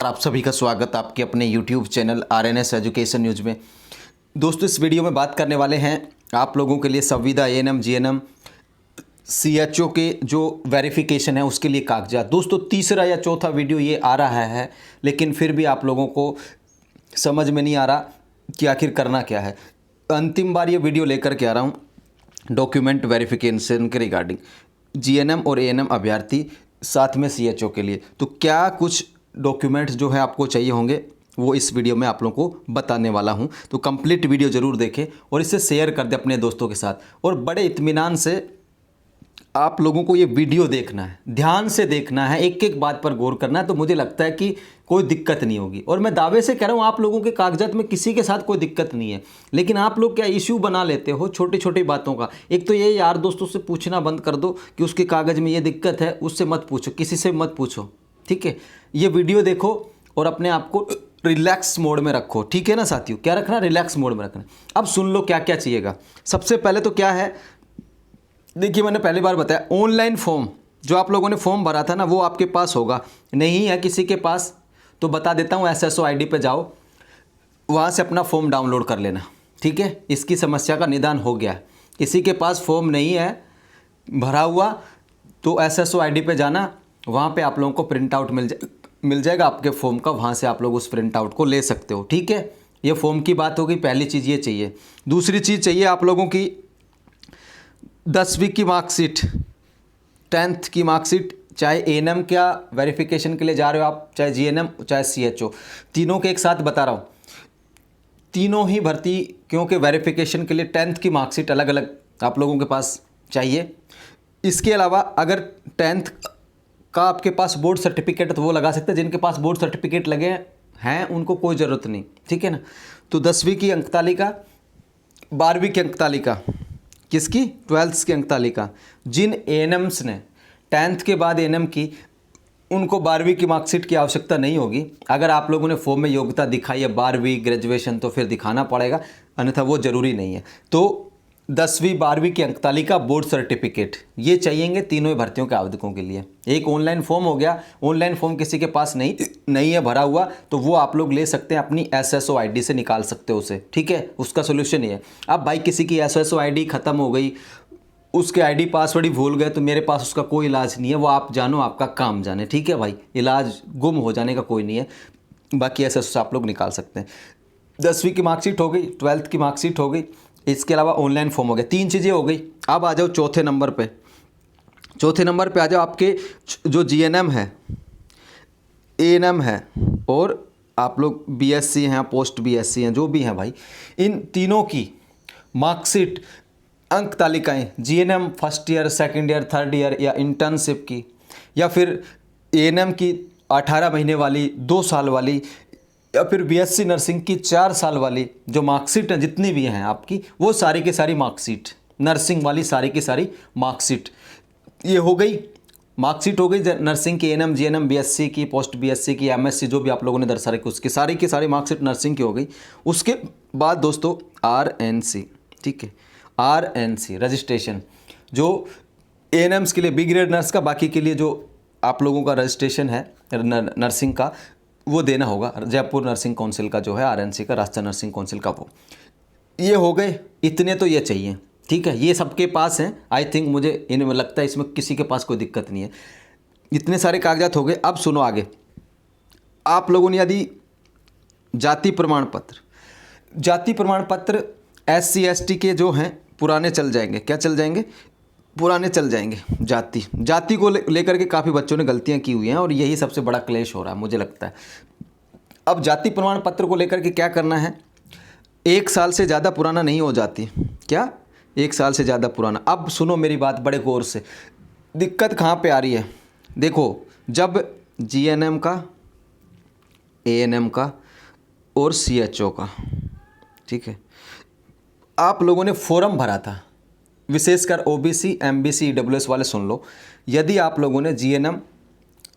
आप सभी का स्वागत आपके अपने YouTube channel RNS education news में। दोस्तों, इस वीडियो में बात करने वाले हैं आप लोगों के लिए संविदा ANM GNM CHO के जो वेरिफिकेशन है उसके लिए कागजात। दोस्तों, तीसरा या चौथा वीडियो ये आ रहा है, लेकिन फिर भी आप लोगों को समझ में नहीं आ रहा कि आखिर करना क्या है। अंतिम बार ये वीडियो लेकर के आ रहा हूँ डॉक्यूमेंट वेरिफिकेशन के रिगार्डिंग GNM और ANM अभ्यर्थी, साथ में CHO के लिए। तो क्या कुछ डॉक्यूमेंट्स जो है आपको चाहिए होंगे वो इस वीडियो में आप लोगों को बताने वाला हूं। तो कंप्लीट वीडियो ज़रूर देखें और इसे शेयर कर दें अपने दोस्तों के साथ। और बड़े इत्मीनान से आप लोगों को ये वीडियो देखना है, ध्यान से देखना है, एक एक बात पर गौर करना है। तो मुझे लगता है कि कोई दिक्कत नहीं होगी। और मैं दावे से कह रहा हूँ आप लोगों के कागजात में किसी के साथ कोई दिक्कत नहीं है, लेकिन आप लोग क्या इश्यू बना लेते हो छोटी छोटी बातों का। एक तो ये यार दोस्तों से पूछना बंद कर दो कि उसके कागज़ में ये दिक्कत है, उससे मत पूछो, किसी से मत पूछो, ठीक है। ये वीडियो देखो और अपने आप को रिलैक्स मोड में रखो, ठीक है ना साथियों। क्या रखना? रिलैक्स मोड में रखना। अब सुन लो क्या क्या चाहिएगा। सबसे पहले तो क्या है, देखिए मैंने पहली बार बताया, ऑनलाइन फॉर्म जो आप लोगों ने फॉर्म भरा था ना वो आपके पास होगा। नहीं है किसी के पास तो बता देता हूँ, SSO ID पे जाओ, वहाँ से अपना फॉर्म डाउनलोड कर लेना, ठीक है। इसकी समस्या का निदान हो गया। किसी के पास फॉर्म नहीं है भरा हुआ तो SSO ID पे जाना, वहाँ पे आप लोगों को प्रिंट आउट मिल जाएगा आपके फॉर्म का। वहाँ से आप लोग उस प्रिंट आउट को ले सकते हो, ठीक है। ये फॉर्म की बात हो गई। पहली चीज़ ये चाहिए। दूसरी चीज़ चाहिए आप लोगों की 10वीं की मार्कशीट, 10th की मार्कशीट। चाहे ANM क्या वेरिफिकेशन के लिए जा रहे हो आप, चाहे GNM चाहे CHO, तीनों के एक साथ बता रहा हूँ। तीनों ही भर्ती क्योंकि वेरिफिकेशन के लिए 10th की मार्कशीट अलग अलग आप लोगों के पास चाहिए। इसके अलावा अगर 10th का आपके पास बोर्ड सर्टिफिकेट तो वो लगा सकते हैं। जिनके पास बोर्ड सर्टिफिकेट लगे हैं उनको कोई ज़रूरत नहीं, ठीक है ना। तो 10वीं की अंक तालिका, 12वीं की अंक तालिका, किसकी? 12th की अंक तालिका। जिन ANMs ने 10th के बाद ANM की, उनको 12वीं की मार्कशीट की आवश्यकता नहीं होगी। अगर आप लोगों ने फॉर्म में योग्यता दिखाई है 12वीं ग्रेजुएशन तो फिर दिखाना पड़ेगा, अन्यथा वो ज़रूरी नहीं है। तो 10वीं 12वीं की अंक तालिका, बोर्ड सर्टिफिकेट, ये चाहिएंगे तीनों ही भर्तियों के आवेदकों के लिए। एक ऑनलाइन फॉर्म हो गया। ऑनलाइन फॉर्म किसी के पास नहीं है भरा हुआ तो वो आप लोग ले सकते हैं, अपनी SSO ID से निकाल सकते हो उसे, ठीक है। उसका सोल्यूशन ये है। अब भाई किसी की SSO ID ख़त्म हो गई, उसके ID पासवर्ड ही भूल गए, तो मेरे पास उसका कोई इलाज नहीं है। वो आप जानो, आपका काम जाने, ठीक है भाई। इलाज गुम हो जाने का कोई नहीं है। बाकी SSO से आप लोग निकाल सकते हैं। 10वीं की मार्कशीट हो गई, 12th की मार्कशीट हो गई, इसके अलावा ऑनलाइन फॉर्म हो गया। 3 चीज़ें हो गई। अब आ जाओ चौथे नंबर पे। चौथे नंबर पे आ जाओ आपके जो GNM है, ANM है और आप लोग BSc हैं, पोस्ट BSc हैं, जो भी हैं भाई, इन तीनों की मार्कशीट, अंक तालिकाएँ, GNM first year, second year, third year या इंटर्नशिप की, या फिर ANM की 18 महीने वाली, 2 साल वाली, या फिर BSc नर्सिंग की 4 साल वाली जो मार्कशीट है, जितनी भी हैं आपकी, वो सारी की सारी मार्कशीट, नर्सिंग वाली सारी की सारी मार्कशीट, ये हो गई। मार्कशीट हो गई नर्सिंग की, ANM GNM BSc की, पोस्ट BSc की, MSc जो भी आप लोगों ने दर्शा रखी उसकी सारी की सारी मार्कशीट नर्सिंग की हो गई। उसके बाद दोस्तों RNC, ठीक है, RNC रजिस्ट्रेशन, जो ANMs के लिए B ग्रेड नर्स का, बाकी के लिए जो आप लोगों का रजिस्ट्रेशन है नर्सिंग का वो देना होगा। जयपुर नर्सिंग काउंसिल का जो है, RNC का, राष्ट्रीय नर्सिंग काउंसिल का, वो ये हो गए। इतने तो ये चाहिए, ठीक है। ये सबके पास हैं आई थिंक, मुझे इनमें लगता है इसमें किसी के पास कोई दिक्कत नहीं है। इतने सारे कागजात हो गए। अब सुनो आगे। आप लोगों ने यदि जाति प्रमाण पत्र SC ST के जो हैं पुराने चल जाएंगे। क्या चल जाएंगे? पुराने चल जाएंगे। जाति को लेकर के काफ़ी बच्चों ने गलतियां की हुई हैं और यही सबसे बड़ा क्लेश हो रहा है मुझे लगता है। अब जाति प्रमाण पत्र को लेकर के क्या करना है, 1 साल से ज़्यादा पुराना नहीं हो जाती। क्या? 1 साल से ज़्यादा पुराना। अब सुनो मेरी बात बड़े गौर से। दिक्कत कहाँ पे आ रही है? देखो, जब GNM का, ANM का और CHO का, ठीक है, आप लोगों ने फॉर्म भरा था, विशेषकर OBC MBC EWS वाले सुन लो। यदि आप लोगों ने GNM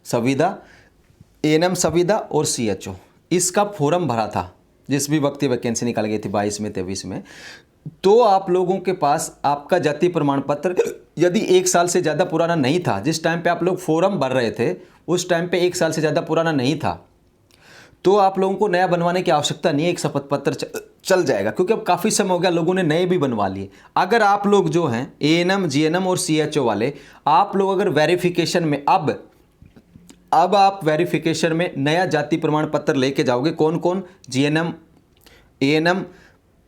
संविदा, ANM संविदा और CHO इसका फॉर्म भरा था जिस भी वक्त ये वैकेंसी निकाल गई थी 22 में 23 में, तो आप लोगों के पास आपका जाति प्रमाण पत्र यदि 1 साल से ज़्यादा पुराना नहीं था, जिस टाइम पे आप लोग फॉर्म भर रहे थे उस टाइम पे 1 साल से ज़्यादा पुराना नहीं था, तो आप लोगों को नया बनवाने की आवश्यकता नहीं है, एक शपथ पत्र चल जाएगा, क्योंकि अब काफ़ी समय हो गया, लोगों ने नए भी बनवा लिए। अगर आप लोग जो हैं एएनएम, जीएनएम और सीएचओ वाले, आप लोग अगर वेरिफिकेशन में अब आप वेरिफिकेशन में नया जाति प्रमाण पत्र लेके जाओगे, कौन कौन, जीएनएम, एएनएम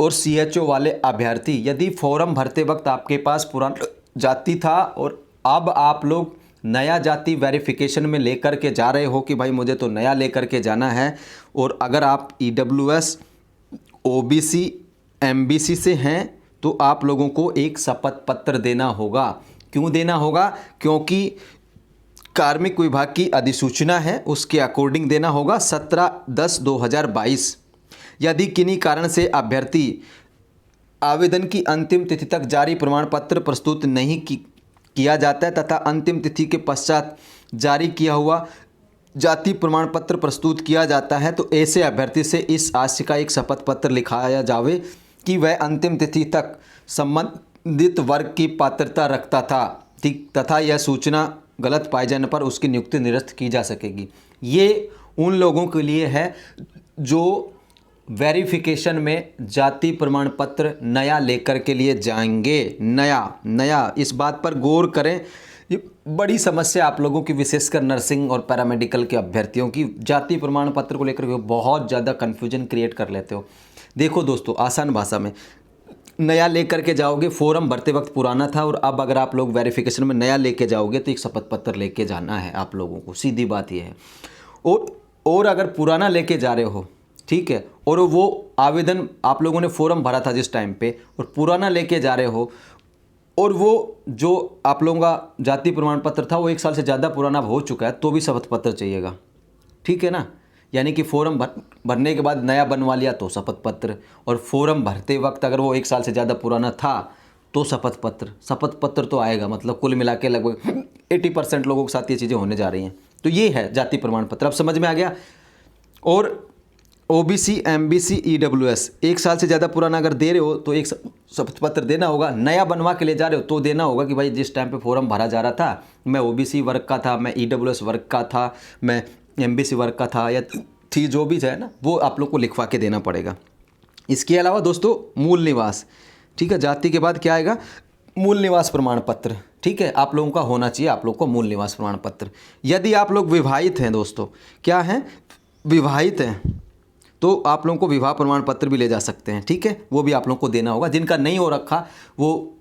और सीएचओ वाले अभ्यर्थी, यदि फॉर्म भरते वक्त आपके पास पुराना जाति था और अब आप लोग नया जाति वेरिफिकेशन में लेकर के जा रहे हो कि भाई मुझे तो नया लेकर के जाना है, और अगर आप ईडब्ल्यूएस, ओबीसी, एमबीसी से हैं तो आप लोगों को एक शपथ पत्र देना होगा। क्यों देना होगा? क्योंकि कार्मिक विभाग की अधिसूचना है, उसके अकॉर्डिंग देना होगा 17/10/2022। यदि किन्हीं कारण से अभ्यर्थी आवेदन की अंतिम तिथि तक जारी प्रमाण पत्र प्रस्तुत नहीं किया जाता है तथा अंतिम तिथि के पश्चात जारी किया हुआ जाति प्रमाण पत्र प्रस्तुत किया जाता है, तो ऐसे अभ्यर्थी से इस आशय का एक शपथ पत्र लिखाया जावे कि वह अंतिम तिथि तक संबंधित वर्ग की पात्रता रखता था, ठीक, तथा यह सूचना गलत पाए जाने पर उसकी नियुक्ति निरस्त की जा सकेगी। ये उन लोगों के लिए है जो वेरिफिकेशन में जाति प्रमाण पत्र नया लेकर के लिए जाएंगे। नया इस बात पर गौर करें, ये बड़ी समस्या आप लोगों की, विशेषकर नर्सिंग और पैरामेडिकल के अभ्यर्थियों की, जाति प्रमाण पत्र को लेकर के बहुत ज़्यादा कन्फ्यूजन क्रिएट कर लेते हो। देखो दोस्तों, आसान भाषा में, नया लेकर के जाओगे, फॉर्म भरते वक्त पुराना था और अब अगर आप लोग वेरिफिकेशन में नया लेके जाओगे तो एक शपथ पत्र लेके जाना है आप लोगों को, सीधी बात यह है। और अगर पुराना लेके जा रहे हो, ठीक है, और वो आवेदन आप लोगों ने फॉर्म भरा था जिस टाइम पे और पुराना लेके जा रहे हो, और वो जो आप लोगों का जाति प्रमाण पत्र था वो 1 साल से ज़्यादा पुराना हो चुका है, तो भी शपथ पत्र चाहिएगा, ठीक है ना। यानी कि फॉर्म भरने के बाद नया बनवा लिया तो शपथ पत्र, और फॉर्म भरते वक्त अगर वो 1 साल से ज़्यादा पुराना था तो शपथ पत्र तो आएगा। मतलब कुल मिला के लगभग 80% लोगों के साथ ये चीज़ें होने जा रही हैं। तो ये है जाति प्रमाण पत्र, अब समझ में आ गया। और ओबीसी, एमबीसी, ईडब्ल्यूएस 1 साल से ज़्यादा पुराना अगर दे रहे हो तो एक शपथ पत्र देना होगा। नया बनवा के ले जा रहे हो तो देना होगा कि भाई जिस टाइम पे फॉर्म भरा जा रहा था मैं ओबीसी वर्ग का था, मैं ईडब्ल्यूएस वर्ग का था, मैं एमबीसी वर्ग का था या थी, जो भी है ना, वो आप लोग को लिखवा के देना पड़ेगा। इसके अलावा दोस्तों मूल निवास, ठीक है, जाति के बाद क्या आएगा? मूल निवास प्रमाण पत्र, ठीक है, आप लोगों का होना चाहिए, आप लोग को मूल निवास प्रमाण पत्र। यदि आप लोग विवाहित हैं दोस्तों, क्या हैं? विवाहित हैं, तो आप लोगों को विवाह प्रमाण पत्र भी ले जा सकते हैं, ठीक है, वो भी आप लोगों को देना होगा। जिनका नहीं हो रखा वो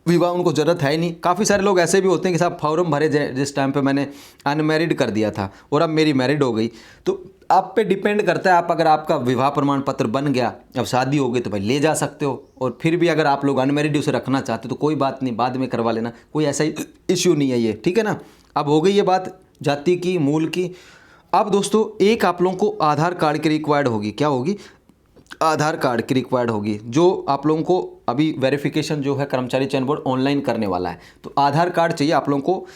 विवाह, उनको ज़रूरत है ही नहीं। काफ़ी सारे लोग ऐसे भी होते हैं कि साहब फॉर्म भरे जिस टाइम पे मैंने अनमैरिड कर दिया था और अब मेरी मैरिड हो गई, तो आप पे डिपेंड करता है। आप अगर आपका विवाह प्रमाण पत्र बन गया, अब शादी हो गई, तो भाई ले जा सकते हो। और फिर भी अगर आप लोग अनमैरिड उसे रखना चाहते हो तो कोई बात नहीं, बाद में करवा लेना, कोई ऐसा इश्यू नहीं है ये, ठीक है ना। अब हो गई ये बात जाति की, मूल की। अब दोस्तों एक आप लोगों को आधार कार्ड की रिक्वायर्ड होगी। क्या होगी? आधार कार्ड की रिक्वायर्ड होगी, जो आप लोगों को अभी वेरिफिकेशन जो है कर्मचारी चयन बोर्ड ऑनलाइन करने वाला है, तो आधार कार्ड चाहिए आप लोगों को,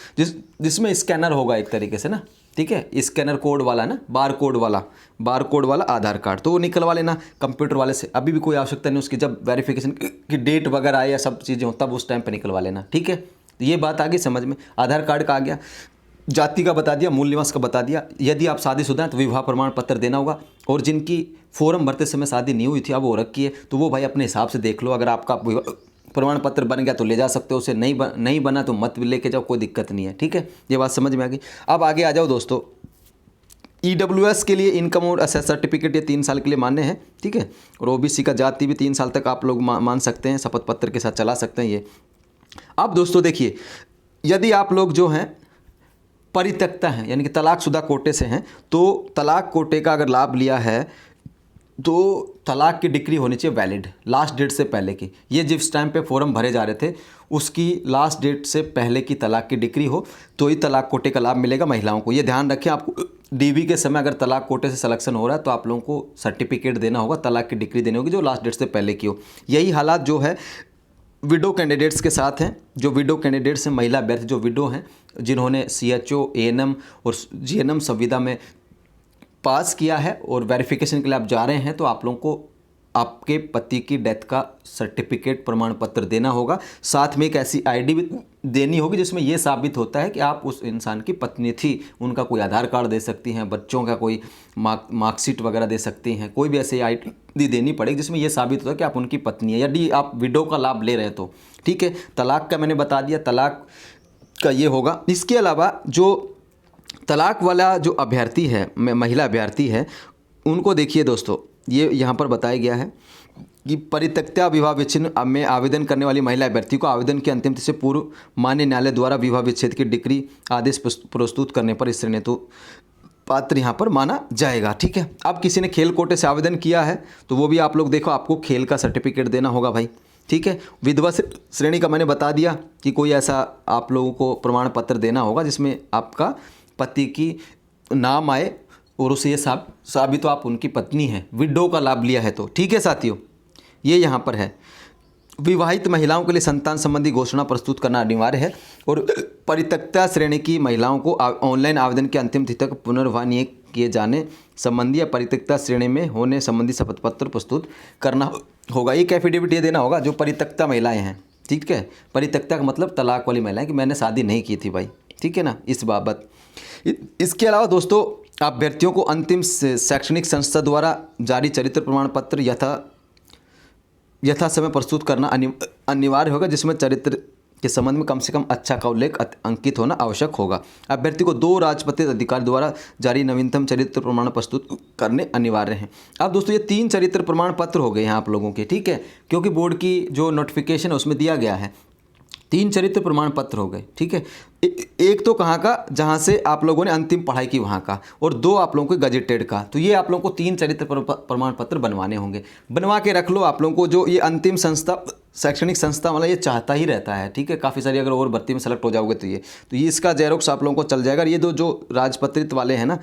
जिसमें स्कैनर होगा एक तरीके से ना, ठीक है, स्कैनर कोड वाला ना, बार कोड वाला आधार कार्ड, तो वो निकलवा लेना कंप्यूटर वाले से। अभी भी कोई आवश्यकता नहीं उसकी, जब वेरिफिकेशन की डेट वगैरह आए या सब चीज़ें हो तब उस टाइम पर निकलवा लेना, ठीक है। ये बात आ गई समझ में। आधार कार्ड का आ गया, जाति का बता दिया, मूल निवास का बता दिया। यदि आप शादीशुदा हैं तो विवाह प्रमाण पत्र देना होगा, और जिनकी फॉर्म भरते समय शादी नहीं हुई थी अब हो रखी है तो वो भाई अपने हिसाब से देख लो। अगर आपका प्रमाण पत्र बन गया तो ले जा सकते हो, उसे नहीं बना तो मत लेके जाओ, कोई दिक्कत नहीं है, ठीक है। ये बात समझ में आ गई। अब आगे आ जाओ दोस्तों, ईडब्ल्यूएस के लिए इनकम और असेस सर्टिफिकेट ये 3 साल के लिए मान्य है, ठीक है। और ओबीसी का जाति भी 3 साल तक आप लोग मान सकते हैं, शपथ पत्र के साथ चला सकते हैं ये। अब दोस्तों देखिए, यदि आप लोग जो हैं परित्यक्ता हैं, यानी कि तलाकशुदा कोटे से हैं, तो तलाक कोटे का अगर लाभ लिया है तो तलाक की डिक्री होनी चाहिए वैलिड, लास्ट डेट से पहले की। ये जिस टाइम पे फॉर्म भरे जा रहे थे उसकी लास्ट डेट से पहले की तलाक की डिक्री हो तो ही तलाक कोटे का लाभ मिलेगा महिलाओं को। ये ध्यान रखें, आपको डीवी के समय अगर तलाक कोटे से सिलेक्शन हो रहा है तो आप लोगों को सर्टिफिकेट देना होगा, तलाक की डिक्री देनी होगी जो लास्ट डेट से पहले की हो। यही हालात जो है विडो कैंडिडेट्स के साथ हैं। जो विडो कैंडिडेट्स हैं, महिला अभ्यर्थी जो विडो हैं, जिन्होंने सीएचओ, एएनएम और जीएनएम संविदा में पास किया है और वेरिफिकेशन के लिए आप जा रहे हैं, तो आप लोगों को आपके पति की डेथ का सर्टिफिकेट प्रमाण पत्र देना होगा। साथ में एक ऐसी आईडी भी देनी होगी जिसमें यह साबित होता है कि आप उस इंसान की पत्नी थी। उनका कोई आधार कार्ड दे सकती हैं, बच्चों का कोई मार्कशीट वगैरह दे सकती हैं, कोई भी ऐसी आईडी देनी पड़ेगी जिसमें यह साबित होता है कि आप उनकी पत्नी है, यदि आप विडो का लाभ ले रहे हैं तो। ठीक है, तलाक का मैंने बता दिया, तलाक का ये होगा। इसके अलावा जो तलाक वाला जो अभ्यर्थी है, महिला अभ्यर्थी है, उनको देखिए दोस्तों, ये यहाँ पर बताया गया है कि परित्यक्ता विवाह विच्छेद में आवेदन करने वाली महिला अभ्यर्थी को आवेदन की अंतिम तिथि से पूर्व मान्य न्यायालय द्वारा विवाह विच्छेद की डिक्री आदेश प्रस्तुत करने पर स्त्री ने तो पात्र यहाँ पर माना जाएगा। ठीक है, अब किसी ने खेल कोटे से आवेदन किया है तो वो भी आप लोग देखो, आपको खेल का सर्टिफिकेट देना होगा भाई। ठीक है, विधवा श्रेणी का मैंने बता दिया कि कोई ऐसा आप लोगों को प्रमाण पत्र देना होगा जिसमें आपका पति की नाम आए और उसे ये साबित तो आप उनकी पत्नी हैं, विडो का लाभ लिया है तो। ठीक है साथियों, ये यहाँ पर है। विवाहित महिलाओं के लिए संतान संबंधी घोषणा प्रस्तुत करना अनिवार्य है और परित्यक्ता श्रेणी की महिलाओं को ऑनलाइन आवेदन के अंतिम तिथि तक पुनर्विवाह नहीं किए जाने संबंधी या परित्यक्ता श्रेणी में होने संबंधी शपथ पत्र प्रस्तुत करना होगा। एक एफिडेविट ये देना होगा जो परित्यक्ता महिलाएं हैं। ठीक है, परित्यक्ता का मतलब तलाक वाली महिलाएं कि मैंने शादी नहीं की थी भाई। ठीक है ना, इस बाबत। इसके अलावा दोस्तों, अभ्यर्थियों को अंतिम शैक्षणिक संस्था द्वारा जारी चरित्र प्रमाण पत्र यथा समय प्रस्तुत करना अनिवार्य होगा, जिसमें चरित्र के संबंध में कम से कम अच्छा का उल्लेख अंकित होना आवश्यक होगा। अभ्यर्थी को 2 राजपत्रित अधिकारी द्वारा जारी नवीनतम चरित्र प्रमाण प्रस्तुत करने अनिवार्य हैं। अब दोस्तों, ये 3 चरित्र प्रमाण पत्र हो गए हैं आप लोगों के। ठीक है, क्योंकि बोर्ड की जो नोटिफिकेशन है उसमें दिया गया है 3 चरित्र प्रमाण पत्र हो गए। ठीक है, एक तो कहाँ का, जहाँ से आप लोगों ने अंतिम पढ़ाई की वहाँ का, और 2 आप लोगों को गजेटेड का। तो ये आप लोगों को 3 चरित्र प्रमाण पत्र बनवाने होंगे। बनवा के रख लो आप लोगों को। जो ये अंतिम संस्था, शैक्षणिक संस्था वाला ये चाहता ही रहता है। ठीक है, काफ़ी सारी अगर और भर्ती में सेलेक्ट हो जाओगे तो ये इसका जेरोक्स आप लोगों को चल जाएगा। ये जो राजपत्रित वाले हैं ना,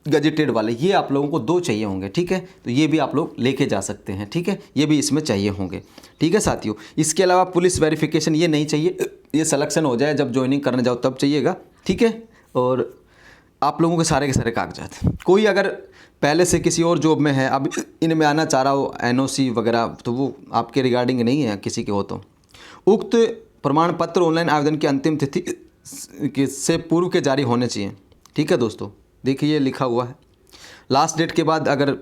गजेटेड वाले, ये आप लोगों को 2 चाहिए होंगे। ठीक है, तो ये भी आप लोग लेके जा सकते हैं। ठीक है, ये भी इसमें चाहिए होंगे। ठीक है साथियों, इसके अलावा पुलिस वेरिफिकेशन ये नहीं चाहिए, ये सिलेक्शन हो जाए जब ज्वाइनिंग करने जाओ तब चाहिएगा। ठीक है, और आप लोगों के सारे कागजात, कोई अगर पहले से किसी और जॉब में है, अब इनमें आना चाह रहा हो, NOC वगैरह, तो वो आपके रिगार्डिंग नहीं है, किसी के हो तो उक्त प्रमाण पत्र ऑनलाइन आवेदन की अंतिम तिथि से पूर्व के जारी होने चाहिए। ठीक है दोस्तों, देखिए ये लिखा हुआ है। लास्ट डेट के बाद अगर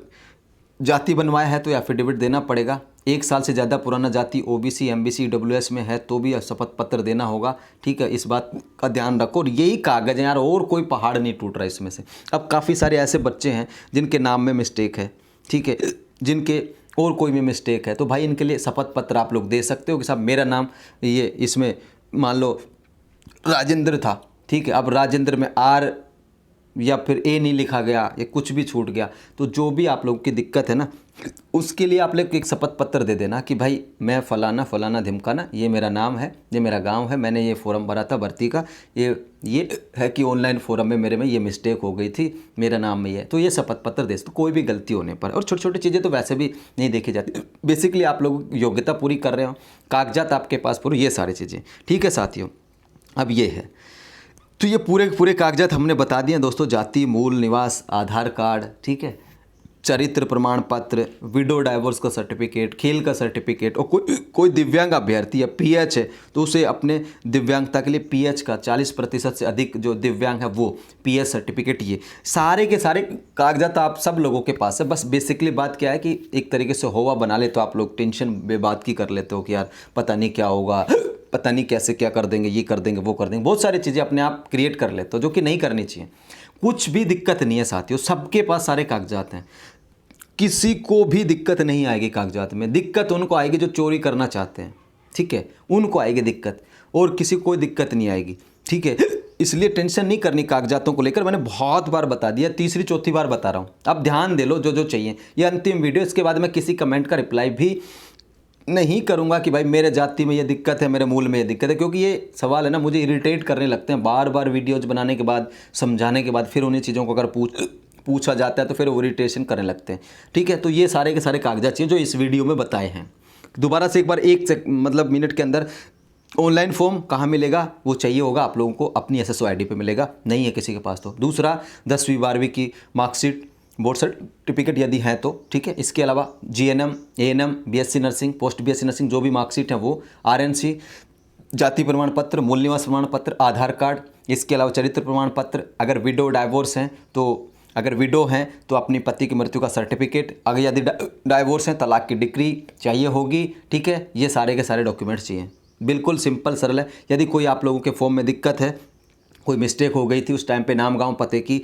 जाति बनवाया है तो एफिडेविट देना पड़ेगा। 1 साल से ज़्यादा पुराना जाति OBC, MBC, EWS में है तो भी शपथ पत्र देना होगा। ठीक है, इस बात का ध्यान रखो। और यही कागज़ है यार, और कोई पहाड़ नहीं टूट रहा इसमें से। अब काफ़ी सारे ऐसे बच्चे हैं जिनके नाम में मिस्टेक है। ठीक है, जिनके और कोई भी मिस्टेक है, तो भाई इनके लिए शपथ पत्र आप लोग दे सकते हो कि साहब मेरा नाम ये, इसमें मान लो राजेंद्र था। ठीक है, अब राजेंद्र में R या फिर A नहीं लिखा गया या कुछ भी छूट गया, तो जो भी आप लोगों की दिक्कत है ना, उसके लिए आप लोग एक शपथ पत्र दे देना कि भाई मैं फलाना ढिमकाना, ये मेरा नाम है, ये मेरा गांव है, मैंने ये फॉर्म भरा था भर्ती का, ये है कि ऑनलाइन फॉर्म में मेरे में ये मिस्टेक हो गई थी, मेरा नाम में ये, तो ये शपथ पत्र दे तो कोई भी गलती होने पर। और छोटी छोटी चीज़ें तो वैसे भी नहीं देखी जाती, बेसिकली आप लोग योग्यता पूरी कर रहे हो, कागजात आपके पास पूरे, ये सारी चीज़ें। ठीक है साथियों, अब ये है, तो ये पूरे कागजात हमने बता दिए दोस्तों। जाति, मूल निवास, आधार कार्ड, ठीक है, चरित्र प्रमाण पत्र, विडो डाइवोर्स का सर्टिफिकेट, खेल का सर्टिफिकेट, और कोई दिव्यांग अभ्यर्थी या PH है तो उसे अपने दिव्यांगता के लिए PH का 40% से अधिक जो दिव्यांग है वो PH सर्टिफिकेट, ये सारे के सारे कागजात आप सब लोगों के पास है। बस बेसिकली बात क्या है कि एक तरीके से होवा बना ले तो आप लोग टेंशन बेबाद की कर लेते हो कि यार पता नहीं क्या होगा, पता नहीं कैसे क्या कर देंगे, ये कर देंगे, वो कर देंगे, बहुत सारी चीज़ें अपने आप क्रिएट कर लेते हो जो कि नहीं करनी चाहिए। कुछ भी दिक्कत नहीं है साथियों, सबके पास सारे कागजात हैं, किसी को भी दिक्कत नहीं आएगी कागजात में। दिक्कत उनको आएगी जो चोरी करना चाहते हैं। ठीक है, उनको आएगी दिक्कत, और किसी को कोई दिक्कत नहीं आएगी। ठीक है, इसलिए टेंशन नहीं करनी कागजातों को लेकर। मैंने बहुत बार बता दिया, तीसरी चौथी बार बता रहा हूँ। अब ध्यान दे लो जो चाहिए। ये अंतिम वीडियो, इसके बाद मैं किसी कमेंट का रिप्लाई भी नहीं करूंगा कि भाई मेरे जाति में ये दिक्कत है, मेरे मूल में ये दिक्कत है, क्योंकि ये सवाल है ना मुझे इरिटेट करने लगते हैं। बार बार वीडियोज बनाने के बाद, समझाने के बाद, फिर उन्हीं चीज़ों को अगर पूछा जाता है तो फिर वो इरिटेशन करने लगते हैं। ठीक है, तो ये सारे के सारे कागजात चाहिए जो इस वीडियो में बताए हैं। दोबारा से एक बार मिनट के अंदर ऑनलाइन फॉर्म कहाँ मिलेगा, वो चाहिए होगा आप लोगों को, अपनी SSO ID पे मिलेगा, नहीं है किसी के पास तो। दूसरा 10वीं 12वीं की मार्कशीट, बोर्ड सर्टिफिकेट यदि है तो, ठीक है। इसके अलावा GNM, ANM, BSc nursing, post BSc nursing जो भी मार्कशीट है वो, आरएनसी, जाति प्रमाण पत्र, मूल निवास प्रमाण पत्र, आधार कार्ड, इसके अलावा चरित्र प्रमाण पत्र, अगर विडो डाइवोर्स हैं तो, अगर विडो हैं तो अपने पति की मृत्यु का सर्टिफिकेट, अगर यदि डाइवोर्स हैं तलाक की डिक्री चाहिए होगी, ठीक है। ये सारे के सारे डॉक्यूमेंट्स चाहिए। बिल्कुल सिंपल सरल है। यदि कोई आप लोगों के फॉर्म में दिक्कत है, कोई मिस्टेक हो गई थी उस टाइम पे नाम गांव पते की,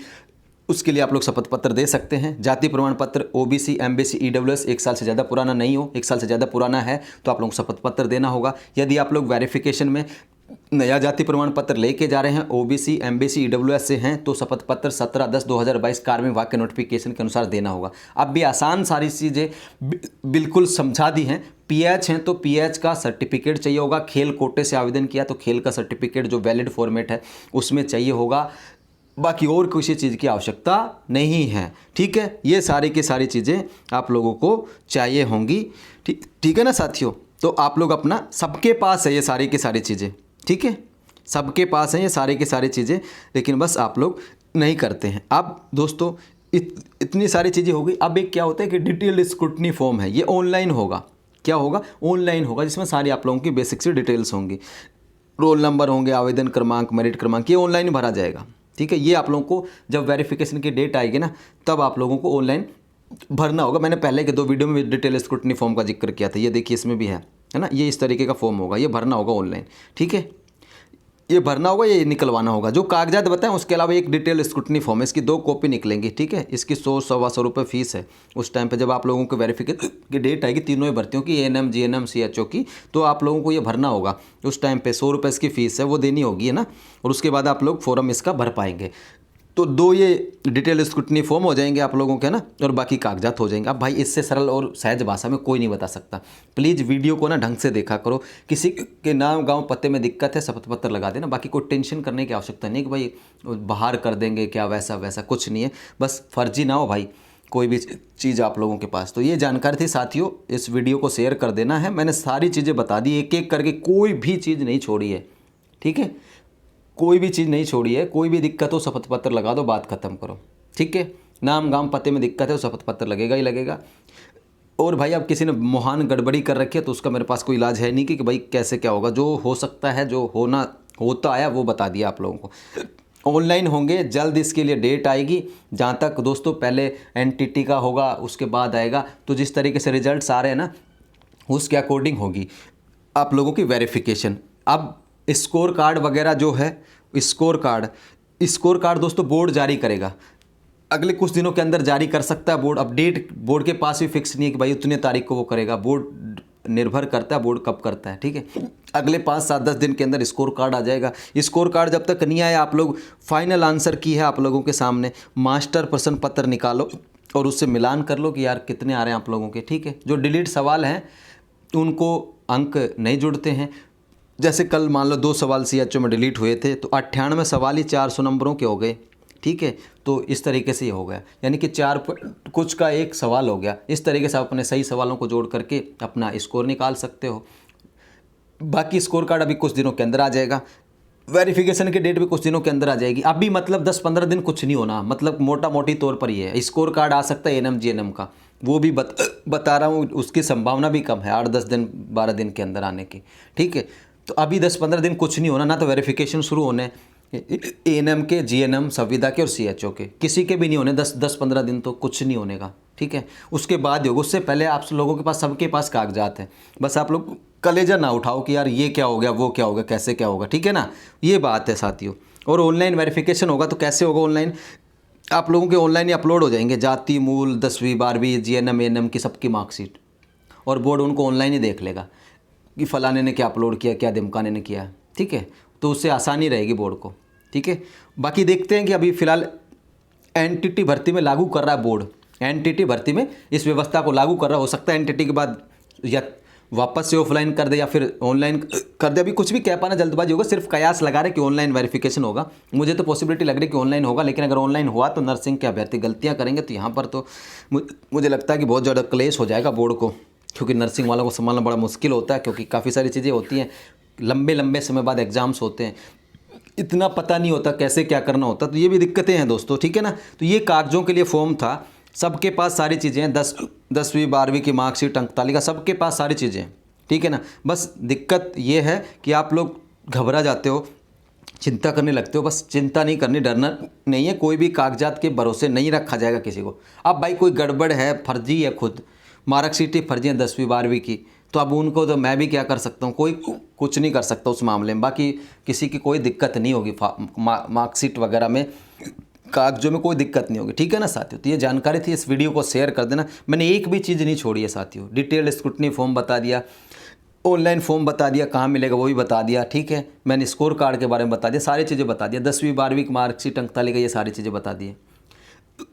उसके लिए आप लोग शपथ पत्र दे सकते हैं। जाति प्रमाण पत्र ओबीसी, एमबीसी, ईडब्ल्यूएस 1 साल से ज़्यादा पुराना नहीं हो, 1 साल से ज़्यादा पुराना है तो आप लोग शपथ पत्र देना होगा। यदि आप लोग वेरिफिकेशन में नया जाति प्रमाण पत्र लेके जा रहे हैं, ओबीसी, एमबीसी, ईडब्ल्यूएस से हैं, तो शपथ पत्र 17/10/2022 कार्मिक विभाग के नोटिफिकेशन के अनुसार देना होगा। अब भी आसान सारी चीज़ें बिल्कुल समझा दी हैं। पीएच हैं तो पीएच का सर्टिफिकेट चाहिए होगा। खेल कोटे से आवेदन किया तो खेल का सर्टिफिकेट जो वैलिड फॉर्मेट है उसमें चाहिए होगा। बाकी और किसी चीज़ की आवश्यकता नहीं है, ठीक है। ये सारी की सारी चीज़ें आप लोगों को चाहिए होंगी, ठीक है ना साथियों। तो आप लोग अपना, सबके पास है ये सारी की सारी चीज़ें, ठीक है, सबके पास हैं ये सारी की सारी चीज़ें, लेकिन बस आप लोग नहीं करते हैं। अब दोस्तों इतनी सारी चीज़ें हो गई। अब एक क्या होता है कि डिटेल स्क्रूटनी फॉर्म है, ये ऑनलाइन होगा। क्या होगा? ऑनलाइन होगा, जिसमें सारी आप लोगों की बेसिक सी डिटेल्स होंगी, रोल नंबर होंगे, आवेदन क्रमांक, मेरिट क्रमांक, ये ऑनलाइन भरा जाएगा, ठीक है। ये आप लोगों को जब वेरिफिकेशन की डेट आएगी ना, तब आप लोगों को ऑनलाइन भरना होगा। मैंने पहले के 2 वीडियो में डिटेल स्क्रूटनी फॉर्म का जिक्र किया था, ये देखिए इसमें भी है ना। ये इस तरीके का फॉर्म होगा, ये भरना होगा ऑनलाइन, ठीक है। ये भरना होगा, ये निकलवाना होगा। जो कागजात बताएं उसके अलावा एक डिटेल स्क्रूटनी फॉर्म है, इसकी 2 कॉपी निकलेंगी, ठीक है। इसकी 100-125 रुपये फीस है। उस टाइम पे जब आप लोगों को वेरिफिकेशन की डेट आएगी, तीनों ही भर्तियों की, एएनएम, जीएनएम, सीएचओ की, तो आप लोगों को ये भरना होगा। उस टाइम पे 100 रुपये इसकी फ़ीस है, वो देनी होगी, है ना। और उसके बाद आप लोग फॉर्म इसका भर पाएंगे। तो 2 ये डिटेल स्क्रूटनी फॉर्म हो जाएंगे आप लोगों के ना, और बाकी कागजात हो जाएंगे। अब भाई इससे सरल और सहज भाषा में कोई नहीं बता सकता। प्लीज़ वीडियो को ना ढंग से देखा करो। किसी के नाम गांव पते में दिक्कत है, शपथ पत्र लगा देना। बाकी कोई टेंशन करने की आवश्यकता नहीं कि भाई बाहर कर देंगे क्या, वैसा वैसा कुछ नहीं है। बस फर्जी ना हो भाई कोई भी चीज़ आप लोगों के पास। तो ये जानकारी थी साथियों, इस वीडियो को शेयर कर देना है। मैंने सारी चीज़ें बता दी, एक एक करके, कोई भी चीज़ नहीं छोड़ी है, ठीक है। कोई भी चीज़ नहीं छोड़ी है। कोई भी दिक्कत हो शपथ पत्र लगा दो, बात खत्म करो, ठीक है। नाम गांव पते में दिक्कत है तो शपथ पत्र लगेगा ही लगेगा। और भाई अब किसी ने महान गड़बड़ी कर रखी है तो उसका मेरे पास कोई इलाज है नहीं कि भाई कैसे क्या होगा। जो हो सकता है, जो होता आया वो बता दिया आप लोगों को। ऑनलाइन होंगे जल्द, इसके लिए डेट आएगी। जहाँ तक दोस्तों पहले एनटीटी का होगा, उसके बाद आएगा। तो जिस तरीके से रिजल्ट्स आ रहे हैं ना, उसके अकॉर्डिंग होगी आप लोगों की वेरिफिकेशन। अब स्कोर कार्ड वगैरह जो है, स्कोर कार्ड दोस्तों बोर्ड जारी करेगा। अगले कुछ दिनों के अंदर जारी कर सकता है बोर्ड। अपडेट बोर्ड के पास भी फिक्स नहीं है कि भाई उतने तारीख को वो करेगा। बोर्ड निर्भर करता है बोर्ड कब करता है, ठीक है। अगले 5-7-10 दिन के अंदर स्कोर कार्ड आ जाएगा। स्कोर कार्ड जब तक नहीं आया, आप लोग फाइनल आंसर की है आप लोगों के सामने, मास्टर प्रश्न पत्र निकालो और उससे मिलान कर लो कि यार कितने आ रहे हैं आप लोगों के, ठीक है। जो डिलीट सवाल हैं उनको अंक नहीं जुड़ते हैं। जैसे कल मान लो 2 सवाल सीएचओ में डिलीट हुए थे, तो 98 सवाल ही 400 नंबरों के हो गए, ठीक है। तो इस तरीके से ये हो गया, यानी कि 4 कुछ का 1 सवाल हो गया। इस तरीके से आप अपने सही सवालों को जोड़ करके अपना स्कोर निकाल सकते हो। बाकी स्कोर कार्ड अभी कुछ दिनों के अंदर आ जाएगा। वेरिफिकेशन की डेट भी कुछ दिनों के अंदर आ जाएगी। अभी मतलब 10-15 दिन कुछ नहीं होना, मतलब मोटा मोटी तौर पर ही है। स्कोर कार्ड आ सकता है एएनएम जीएनएम का, वो भी बता रहा हूँ, उसकी संभावना भी कम है 8-10 दिन 12 दिन के अंदर आने की, ठीक है। तो अभी 10-15 दिन कुछ नहीं होना, ना तो वेरिफिकेशन शुरू होने एएनएम के, जीएनएम, संविदा के और सीएचओ के, किसी के भी नहीं होने। 10-15 दिन तो कुछ नहीं होने का, ठीक है। उसके बाद ही होगा। उससे पहले आप लोगों के पास, सबके पास कागजात हैं। बस आप लोग कलेजा ना उठाओ कि यार ये क्या हो गया, वो क्या होगा, कैसे क्या होगा, ठीक है ना। ये बात है साथियों। और ऑनलाइन वेरिफिकेशन होगा तो कैसे होगा ऑनलाइन? आप लोगों के ऑनलाइन ही अपलोड हो जाएंगे जाति, मूल, 10वीं 12वीं, जीएनएम, एएनएम की सबकी मार्कशीट, और बोर्ड उनको ऑनलाइन ही देख लेगा कि फलाने ने क्या अपलोड किया, क्या दिमकाने ने किया, ठीक है। तो उससे आसानी रहेगी बोर्ड को, ठीक है। बाकी देखते हैं कि अभी फ़िलहाल एनटीटी भर्ती में लागू कर रहा है बोर्ड, एनटीटी भर्ती में इस व्यवस्था को लागू कर रहा। हो सकता है एनटीटी के बाद या वापस से ऑफलाइन कर दे या फिर ऑनलाइन कर दे। अभी कुछ भी कह पाना जल्दबाजी होगा, सिर्फ कयास लगा रहे कि ऑनलाइन वेरिफिकेशन होगा। मुझे तो पॉसिबिलिटी लग रही है कि ऑनलाइन होगा, लेकिन अगर ऑनलाइन हुआ तो नर्सिंग के अभ्यर्थी गलतियाँ करेंगे तो यहाँ पर तो मुझे लगता है कि बहुत ज़्यादा क्लेश हो जाएगा बोर्ड को, क्योंकि नर्सिंग वालों को संभालना बड़ा मुश्किल होता है, क्योंकि काफ़ी सारी चीज़ें होती हैं। लंबे समय बाद एग्ज़ाम्स होते हैं, इतना पता नहीं होता कैसे क्या करना होता, तो ये भी दिक्कतें हैं दोस्तों, ठीक है ना। तो ये कागज़ों के लिए फॉर्म था, सबके पास सारी चीज़ें हैं, 10वीं 12वीं की मार्कशीट, अंक तालिका, सबके पास सारी चीज़ें हैं, ठीक है ना। बस दिक्कत ये है कि आप लोग घबरा जाते हो, चिंता करने लगते हो। बस चिंता नहीं करनी, डरना नहीं है, कोई भी कागजात के भरोसे नहीं रखा जाएगा किसी को। अब भाई कोई गड़बड़ है, फर्जी है, खुद मार्कशीट ही फर्जी है 10वीं 12वीं की, तो अब उनको तो मैं भी क्या कर सकता हूँ, कोई कुछ नहीं कर सकता उस मामले में। बाकी किसी की कोई दिक्कत नहीं होगी, मार्कशीट वगैरह में, कागजों में कोई दिक्कत नहीं होगी, ठीक है ना साथियों। तो ये जानकारी थी, इस वीडियो को शेयर कर देना। मैंने एक भी चीज़ नहीं छोड़ी है साथियों, डिटेल स्क्रूटनी फॉर्म बता दिया, ऑनलाइन फॉर्म बता दिया, कहाँ मिलेगा वो भी बता दिया, ठीक है। मैंने स्कोर कार्ड के बारे में बता दिया, सारी चीज़ें बता दिया, 10वीं 12वीं की मार्कशीट, अंक तालिका, ये सारी चीज़ें बता दी।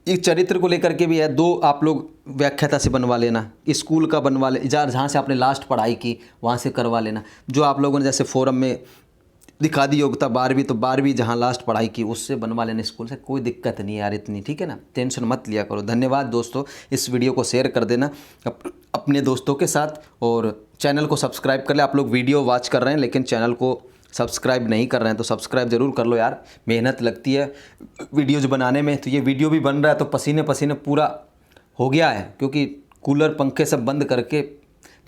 एक चरित्र को लेकर के भी है, 2 आप लोग व्याख्याता से बनवा लेना, स्कूल का बनवा ले, जहाँ से आपने लास्ट पढ़ाई की वहाँ से करवा लेना। जो आप लोगों ने जैसे फोरम में दिखा दी योग्यता 12वीं, तो 12वीं जहाँ लास्ट पढ़ाई की उससे बनवा लेना स्कूल से, कोई दिक्कत नहीं यार इतनी, ठीक है ना। टेंशन मत लिया करो। धन्यवाद दोस्तों, इस वीडियो को शेयर कर देना अपने दोस्तों के साथ, और चैनल को सब्सक्राइब कर ले। आप लोग वीडियो वॉच कर रहे हैं लेकिन चैनल को सब्सक्राइब नहीं कर रहे हैं, तो सब्सक्राइब ज़रूर कर लो यार, मेहनत लगती है वीडियोज़ बनाने में। तो ये वीडियो भी बन रहा है तो पसीने पसीने पूरा हो गया है, क्योंकि कूलर पंखे सब बंद करके,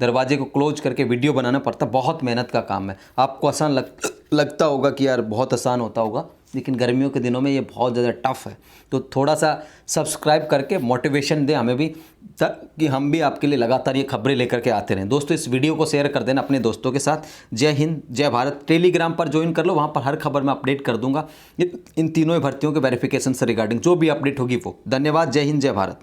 दरवाजे को क्लोज करके वीडियो बनाना पड़ता, बहुत मेहनत का काम है। आपको आसान लगता होगा कि यार बहुत आसान होता होगा, लेकिन गर्मियों के दिनों में ये बहुत ज़्यादा टफ है। तो थोड़ा सा सब्सक्राइब करके मोटिवेशन दें हमें भी, ताकि हम भी आपके लिए लगातार ये खबरें लेकर के आते रहें। दोस्तों इस वीडियो को शेयर कर देना अपने दोस्तों के साथ। जय हिंद, जय भारत। टेलीग्राम पर ज्वाइन कर लो, वहाँ पर हर खबर मैं अपडेट कर दूंगा इन तीनों भर्तियों के वेरिफिकेशन से रिगार्डिंग जो भी अपडेट होगी वो। धन्यवाद, जय हिंद, जय भारत।